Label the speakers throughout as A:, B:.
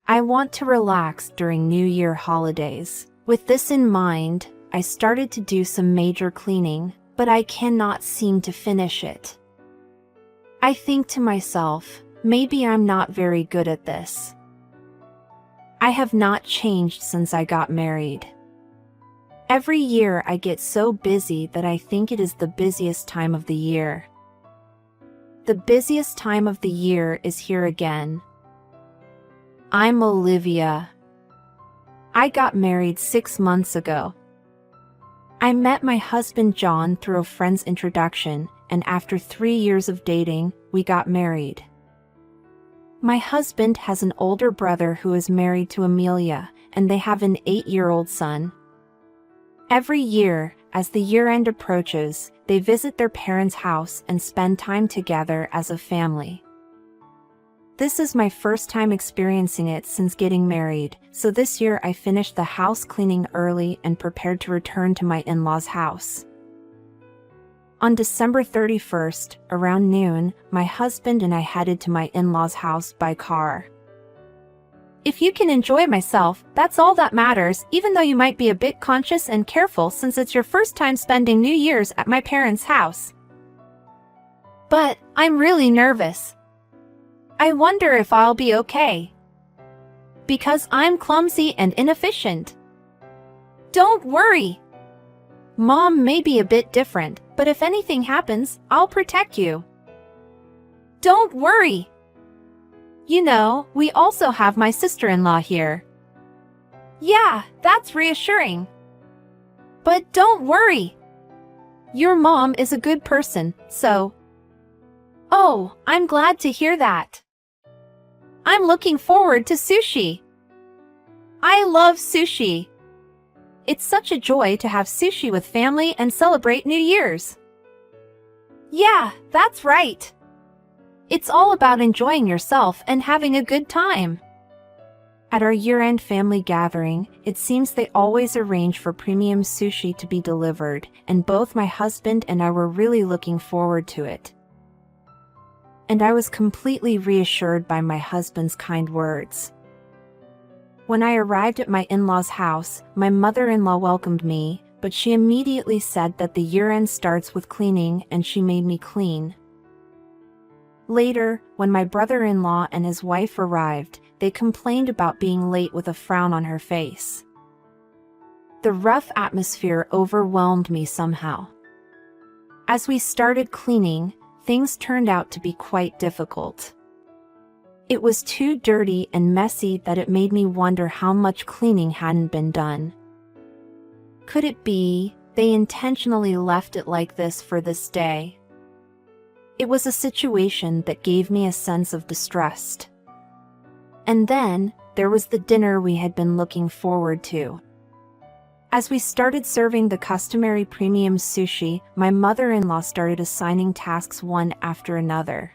A: I want to relax during New Year holidays. With this in mind, I started to do some major cleaning, but I cannot seem to finish it. I think to myself, maybe I'm not very good at this. I have not changed since I got married. Every year I get so busy that I think it is the busiest time of the year. The busiest time of the year is here again. I'm Olivia. I got married 6 months ago. I met my husband John through a friend's introduction, and after 3 years of dating, we got married. My husband has an older brother who is married to Amelia, and they have an 8-year-old son. Every year, as the year-end approaches, they visit their parents' house and spend time together as a family. This is my first time experiencing it since getting married, so this year I finished the house cleaning early and prepared to return to my in-laws' house. On December 31st, around noon, my husband and I headed to my in-laws' house by car. If you can enjoy myself, that's all that matters, even though you might be a bit conscious and careful since it's your first time spending New Year's at my parents' house. But I'm really nervous. I wonder if I'll be okay. Because I'm clumsy and inefficient. Don't worry. Mom may be a bit different, but if anything happens, I'll protect you. Don't worry. You know, we also have my sister-in-law here. Yeah, that's reassuring. But don't worry. Your mom is a good person, so... Oh, I'm glad to hear that. I'm looking forward to sushi. I love sushi. It's such a joy to have sushi with family and celebrate New Year's. Yeah, that's right. It's all about enjoying yourself and having a good time. At our year-end family gathering, it seems they always arrange for premium sushi to be delivered, and both my husband and I were really looking forward to it. And I was completely reassured by my husband's kind words. When I arrived at my in-laws' house, my mother-in-law welcomed me, but she immediately said that the year-end starts with cleaning and she made me clean. Later, when my brother-in-law and his wife arrived, they complained about being late with a frown on her face. The rough atmosphere overwhelmed me somehow. As we started cleaning, things turned out to be quite difficult. It was too dirty and messy that it made me wonder how much cleaning hadn't been done. Could it be they intentionally left it like this for this day? It was a situation that gave me a sense of distrust. And then, there was the dinner we had been looking forward to. As we started serving the customary premium sushi, my mother-in-law started assigning tasks one after another.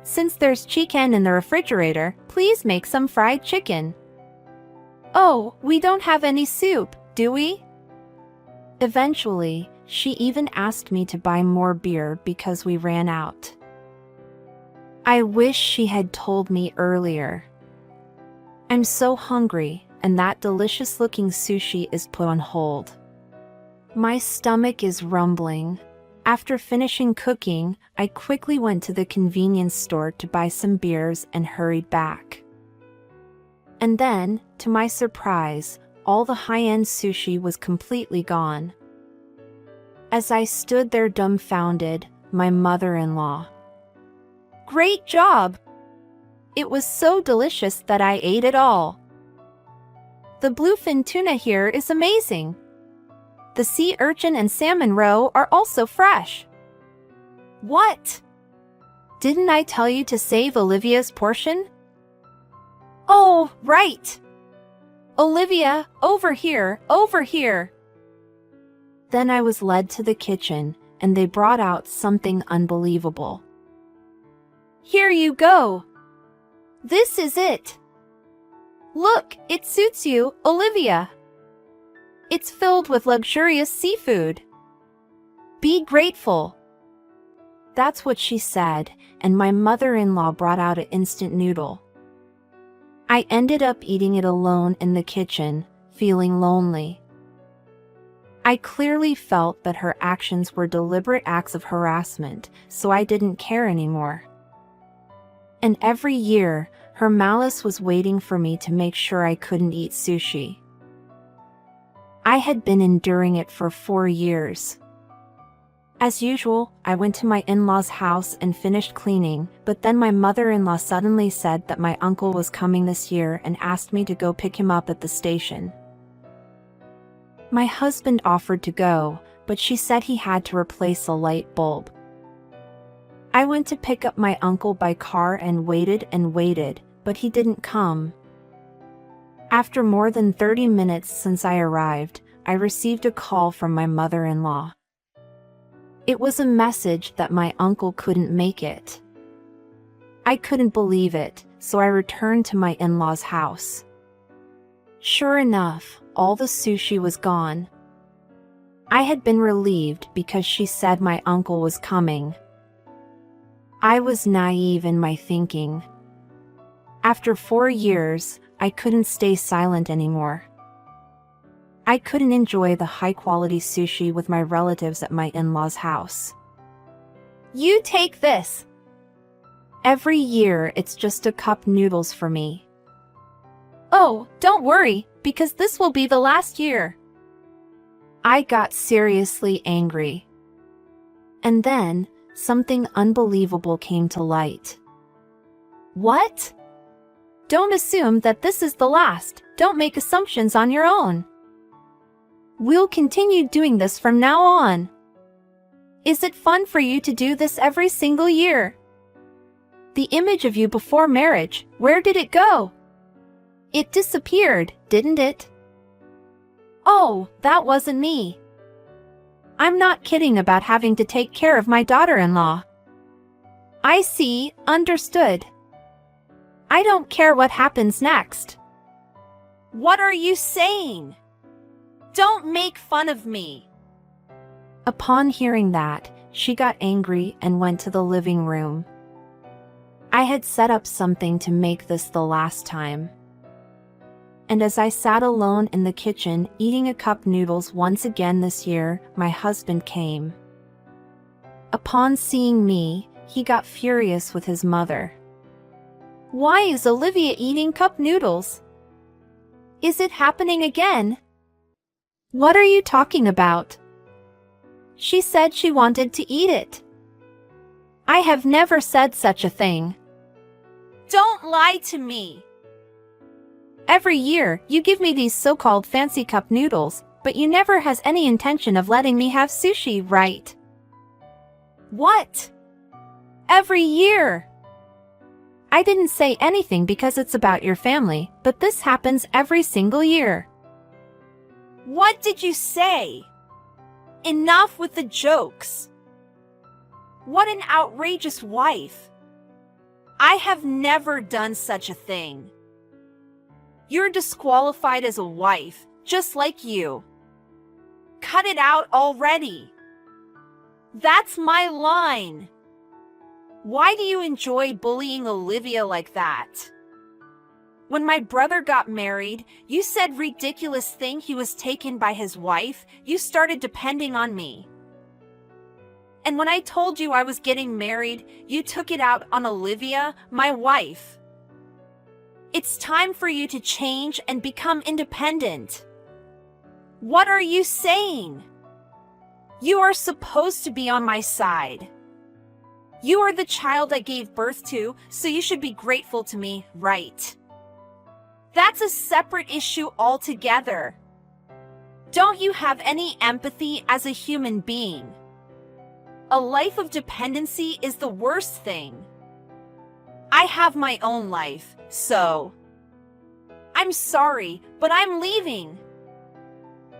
A: Since there's chicken in the refrigerator, please make some fried chicken. Oh, we don't have any soup, do we? Eventually, she even asked me to buy more beer because we ran out. I wish she had told me earlier. I'm so hungry, and that delicious-looking sushi is put on hold. My stomach is rumbling. After finishing cooking, I quickly went to the convenience store to buy some beers and hurried back. And then, to my surprise, all the high-end sushi was completely gone. As I stood there dumbfounded, my mother-in-law. Great job! It was so delicious that I ate it all. The bluefin tuna here is amazing. The sea urchin and salmon roe are also fresh. What? Didn't I tell you to save Olivia's portion? Oh, right. Olivia, over here, over here. Then I was led to the kitchen, and they brought out something unbelievable. Here you go. This is it. Look, it suits you, Olivia. It's filled with luxurious seafood. Be grateful. That's what she said, and my mother-in-law brought out an instant noodle. I I ended up eating it alone in the kitchen, feeling lonely. I clearly felt that her actions were deliberate acts of harassment, so I didn't care anymore. And every year, her malice was waiting for me to make sure I couldn't eat sushi. I had been enduring it for 4 years. As usual, I went to my in-laws' house and finished cleaning, but then my mother-in-law suddenly said that my uncle was coming this year and asked me to go pick him up at the station. My husband offered to go, but she said he had to replace a light bulb. I went to pick up my uncle by car and waited, but he didn't come. After more than 30 minutes since I arrived, I received a call from my mother-in-law. It was a message that my uncle couldn't make it. I couldn't believe it, so I returned to my in-laws' house. Sure enough, all the sushi was gone. I had been relieved because she said my uncle was coming. I was naive in my thinking. After 4 years, I couldn't stay silent anymore. I couldn't enjoy the high-quality sushi with my relatives at my in-laws' house. You take this. Every year, it's just a cup noodles for me. Oh, don't worry, because this will be the last year. I got seriously angry. And then, something unbelievable came to light. What? Don't assume that this is the last. Don't make assumptions on your own. We'll continue doing this from now on. Is it fun for you to do this every single year? The image of you before marriage, where did it go? It disappeared, didn't it? Oh, that wasn't me. I'm not kidding about having to take care of my daughter-in-law. I see, understood. I don't care what happens next. What are you saying? Don't make fun of me. Upon hearing that, she got angry and went to the living room. I had set up something to make this the last time. And as I sat alone in the kitchen eating a cup noodles once again this year, my husband came. Upon seeing me, he got furious with his mother. Why is Olivia eating cup noodles? Is it happening again? What are you talking about? She said she wanted to eat it. I have never said such a thing. Don't lie to me. Every year, you give me these so-called fancy cup noodles, but you never has any intention of letting me have sushi, right? What? Every year. I didn't say anything because it's about your family, but this happens every single year. What did you say? Enough with the jokes. What an outrageous wife. I have never done such a thing. You're disqualified as a wife, just like you. Cut it out already. That's my line. Why do you enjoy bullying Olivia like that? When my brother got married, you said ridiculous thing he was taken by his wife, you started depending on me. And when I told you I was getting married, you took it out on Olivia, my wife. It's time for you to change and become independent. What are you saying? You are supposed to be on my side. You are the child I gave birth to, so you should be grateful to me, right? That's a separate issue altogether. Don't you have any empathy as a human being? A life of dependency is the worst thing. I have my own life, so... I'm sorry, but I'm leaving.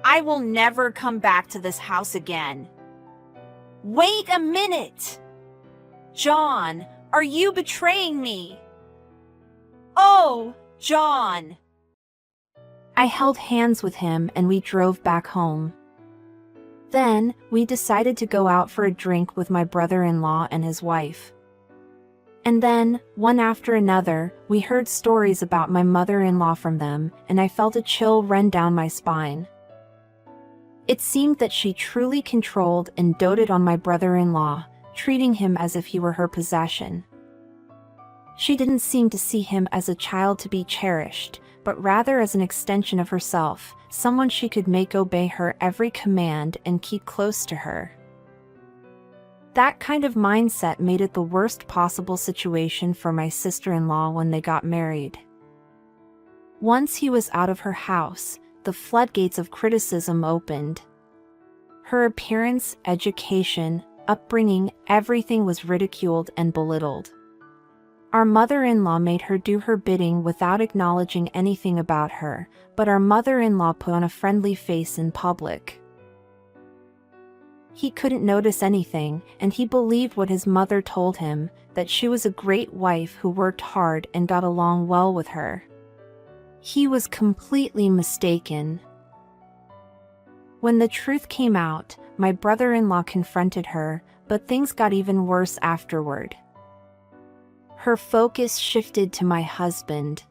A: I will never come back to this house again. Wait a minute! John, are you betraying me? Oh, John! I held hands with him and we drove back home. Then, we decided to go out for a drink with my brother-in-law and his wife. And then, one after another, we heard stories about my mother-in-law from them, and I felt a chill run down my spine. It seemed that she truly controlled and doted on my brother-in-law, treating him as if he were her possession. She didn't seem to see him as a child to be cherished, but rather as an extension of herself, someone she could make obey her every command and keep close to her. That kind of mindset made it the worst possible situation for my sister-in-law when they got married. Once he was out of her house, the floodgates of criticism opened. Her appearance, education, upbringing, everything was ridiculed and belittled. Our mother-in-law made her do her bidding without acknowledging anything about her, but our mother-in-law put on a friendly face in public. He couldn't notice anything, and he believed what his mother told him, that she was a great wife who worked hard and got along well with her. He was completely mistaken. When the truth came out, my brother-in-law confronted her, but things got even worse afterward. Her focus shifted to my husband.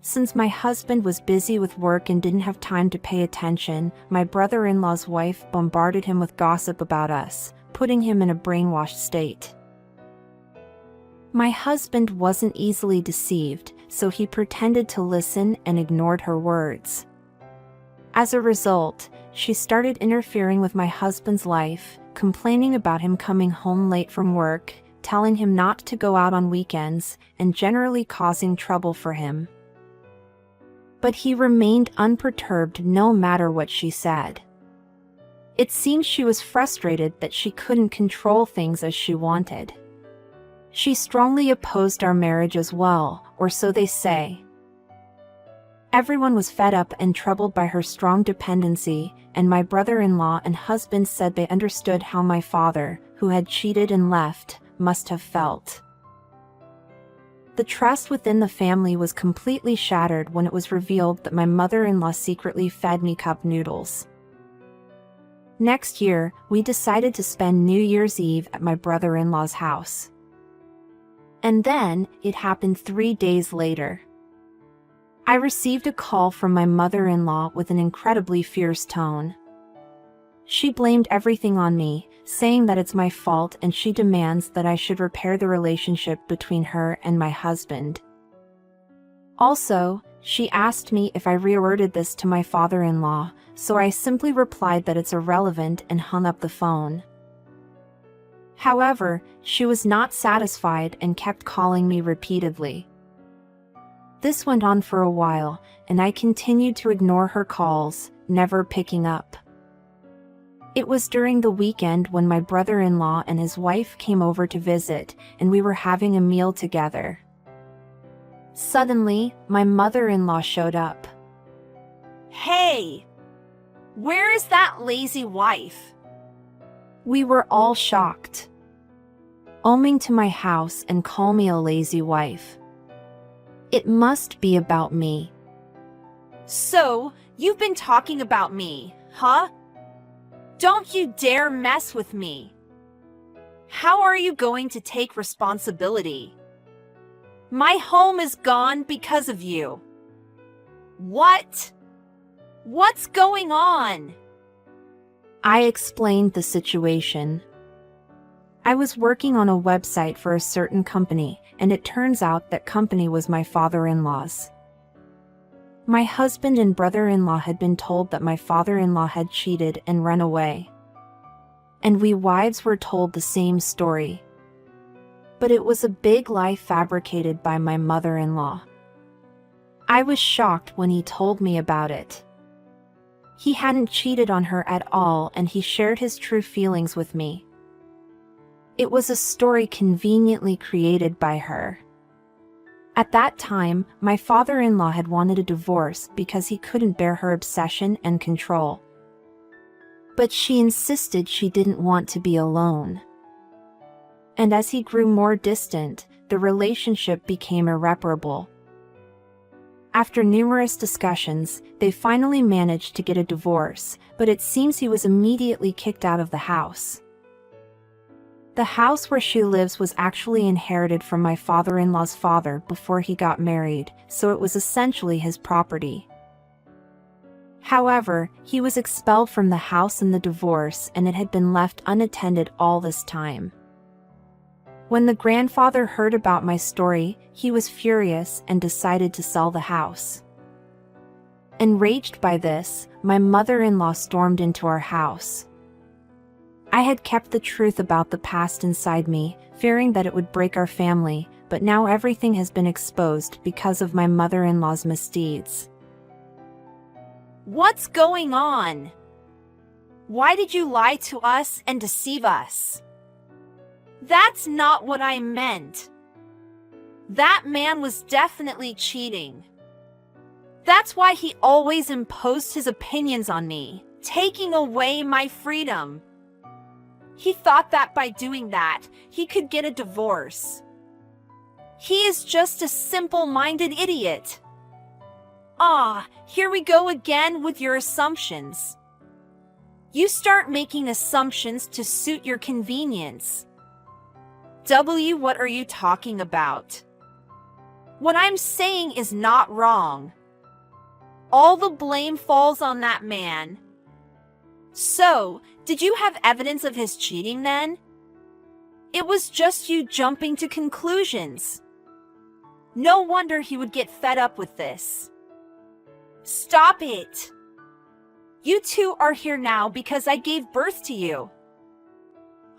A: Since my husband was busy with work and didn't have time to pay attention, my brother-in-law's wife bombarded him with gossip about us, putting him in a brainwashed state. My husband wasn't easily deceived, so he pretended to listen and ignored her words. As a result, she started interfering with my husband's life, complaining about him coming home late from work, telling him not to go out on weekends, and generally causing trouble for him. But he remained unperturbed no matter what she said. It seemed she was frustrated that she couldn't control things as she wanted. She strongly opposed our marriage as well, or so they say. Everyone was fed up and troubled by her strong dependency, and my brother-in-law and husband said they understood how my father, who had cheated and left, must have felt. The trust within the family was completely shattered when it was revealed that my mother-in-law secretly fed me cup noodles. Next year, we decided to spend New Year's Eve at my brother-in-law's house. And then, it happened 3 days later. I received a call from my mother-in-law with an incredibly fierce tone. She blamed everything on me, saying that it's my fault, and she demands that I should repair the relationship between her and my husband. Also, she asked me if I reordered this to my father-in-law, so I simply replied that it's irrelevant and hung up the phone. However, she was not satisfied and kept calling me repeatedly. This went on for a while, and I continued to ignore her calls, never picking up. It was during the weekend when my brother-in-law and his wife came over to visit, and we were having a meal together. Suddenly, my mother-in-law showed up. "Hey! Where is that lazy wife?" We were all shocked. Oming to my house and call me a lazy wife. It must be about me. "So, you've been talking about me, huh? Don't you dare mess with me. How are you going to take responsibility? My home is gone because of you." "What? What's going on?" I explained the situation. I was working on a website for a certain company, and it turns out that company was my father-in-law's. My husband and brother-in-law had been told that my father-in-law had cheated and run away. And we wives were told the same story. But it was a big lie fabricated by my mother-in-law. I was shocked when he told me about it. He hadn't cheated on her at all, and he shared his true feelings with me. It was a story conveniently created by her. At that time, my father-in-law had wanted a divorce because he couldn't bear her obsession and control. But she insisted she didn't want to be alone. And as he grew more distant, the relationship became irreparable. After numerous discussions, they finally managed to get a divorce, but it seems he was immediately kicked out of the house. The house where she lives was actually inherited from my father-in-law's father before he got married, so it was essentially his property. However, he was expelled from the house in the divorce and it had been left unattended all this time. When the grandfather heard about my story, he was furious and decided to sell the house. Enraged by this, my mother-in-law stormed into our house. I had kept the truth about the past inside me, fearing that it would break our family, but now everything has been exposed because of my mother-in-law's misdeeds. What's going on? Why did you lie to us and deceive us? That's not what I meant. That man was definitely cheating. That's why he always imposed his opinions on me, taking away my freedom. He thought that by doing that, he could get a divorce. He is just a simple-minded idiot. Here we go again with your assumptions. You start making assumptions to suit your convenience. What are you talking about? What I'm saying is not wrong. All the blame falls on that man. So, did you have evidence of his cheating then? It was just you jumping to conclusions. No wonder he would get fed up with this. Stop it! You two are here now because I gave birth to you.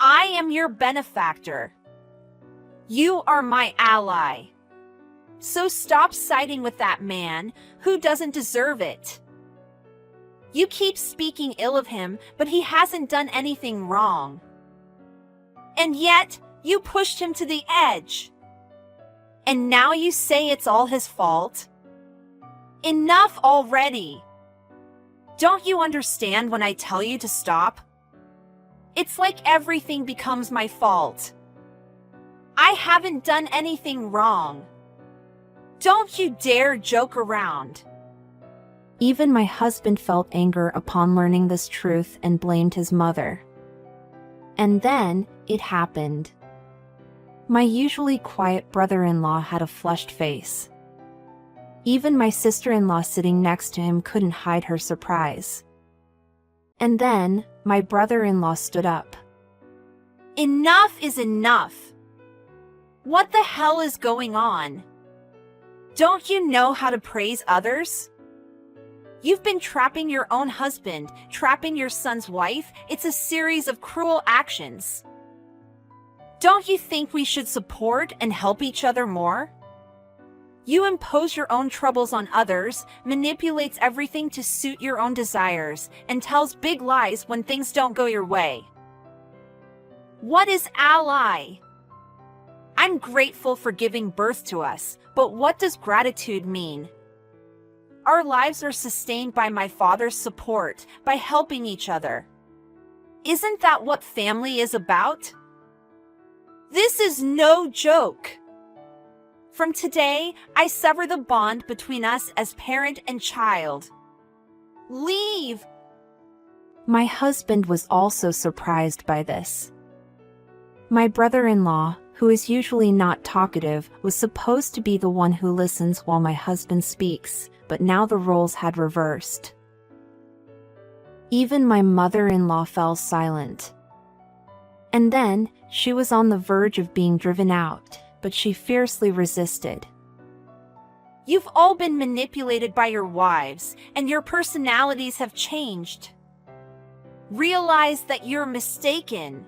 A: I am your benefactor. You are my ally. So stop siding with that man who doesn't deserve it. You keep speaking ill of him, but he hasn't done anything wrong. And yet, you pushed him to the edge. And now you say it's all his fault? Enough already! Don't you understand when I tell you to stop? It's like everything becomes my fault. I haven't done anything wrong. Don't you dare joke around. Even my husband felt anger upon learning this truth and blamed his mother. And then, it happened. My usually quiet brother-in-law had a flushed face. Even my sister-in-law sitting next to him couldn't hide her surprise. And then, my brother-in-law stood up. Enough is enough! What the hell is going on? Don't you know how to praise others? You've been trapping your own husband, trapping your son's wife. It's a series of cruel actions. Don't you think we should support and help each other more? You impose your own troubles on others, manipulates everything to suit your own desires, and tells big lies when things don't go your way. What is ally? I'm grateful for giving birth to us, but what does gratitude mean? Our lives are sustained by my father's support, by helping each other. Isn't that what family is about? This is no joke. From today, I sever the bond between us as parent and child. Leave! My husband was also surprised by this. My brother-in-law, who is usually not talkative, was supposed to be the one who listens while my husband speaks, but now the roles had reversed. Even my mother-in-law fell silent. And then, she was on the verge of being driven out, but she fiercely resisted. You've all been manipulated by your wives, and your personalities have changed. Realize that you're mistaken.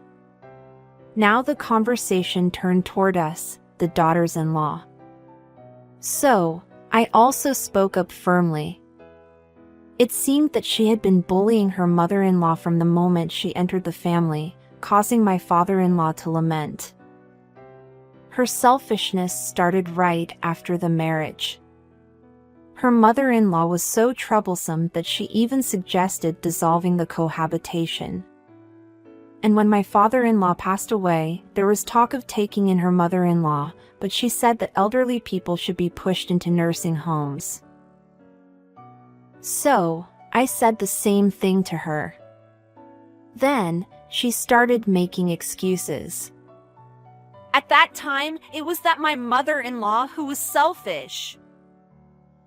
A: Now the conversation turned toward us, the daughters-in-law. So, I also spoke up firmly. It seemed that she had been bullying her mother-in-law from the moment she entered the family, causing my father-in-law to lament. Her selfishness started right after the marriage. Her mother-in-law was so troublesome that she even suggested dissolving the cohabitation. And when my father-in-law passed away, there was talk of taking in her mother-in-law, but she said that elderly people should be pushed into nursing homes. So, I said the same thing to her. Then, she started making excuses. At that time, it was that my mother-in-law who was selfish.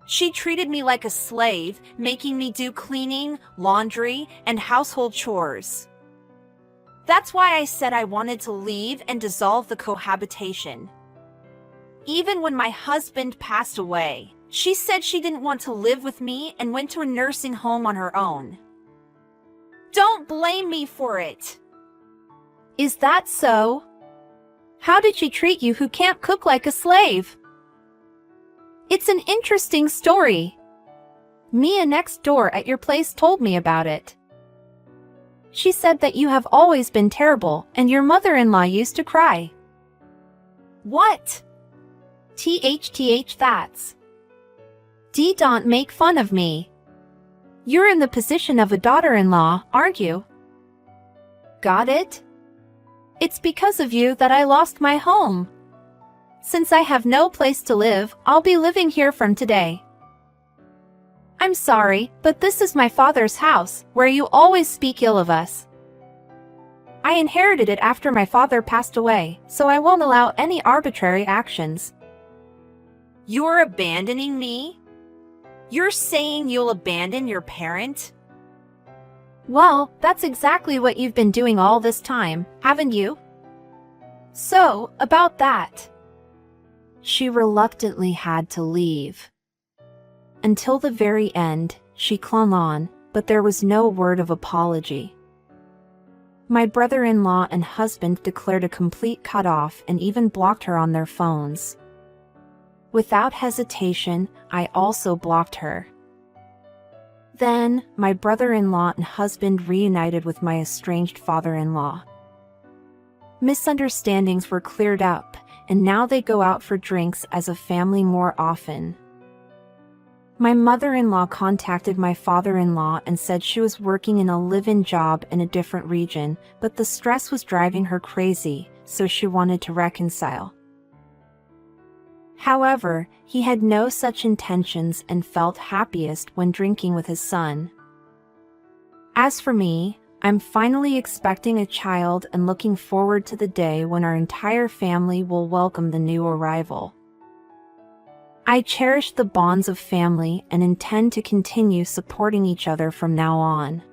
A: She treated me like a slave, making me do cleaning, laundry, and household chores. That's why I said I wanted to leave and dissolve the cohabitation. Even when my husband passed away, she said she didn't want to live with me and went to a nursing home on her own. Don't blame me for it. Is that so? How did she treat you who can't cook like a slave? It's an interesting story. Mia next door at your place told me about it. She said that you have always been terrible and your mother-in-law used to cry. What? That's. Don't make fun of me. You're in the position of a daughter-in-law, aren't you? Got it? It's because of you that I lost my home. Since I have no place to live, I'll be living here from today. I'm sorry, but this is my father's house, where you always speak ill of us. I inherited it after my father passed away, so I won't allow any arbitrary actions. You're abandoning me? You're saying you'll abandon your parent? Well, that's exactly what you've been doing all this time, haven't you? So, about that. She reluctantly had to leave. Until the very end, she clung on, but there was no word of apology. My brother-in-law and husband declared a complete cutoff and even blocked her on their phones. Without hesitation, I also blocked her. Then, my brother-in-law and husband reunited with my estranged father-in-law. Misunderstandings were cleared up, and now they go out for drinks as a family more often. My mother-in-law contacted my father-in-law and said she was working in a live-in job in a different region, but the stress was driving her crazy, so she wanted to reconcile. However, he had no such intentions and felt happiest when drinking with his son. As for me, I'm finally expecting a child and looking forward to the day when our entire family will welcome the new arrival. I cherish the bonds of family and intend to continue supporting each other from now on.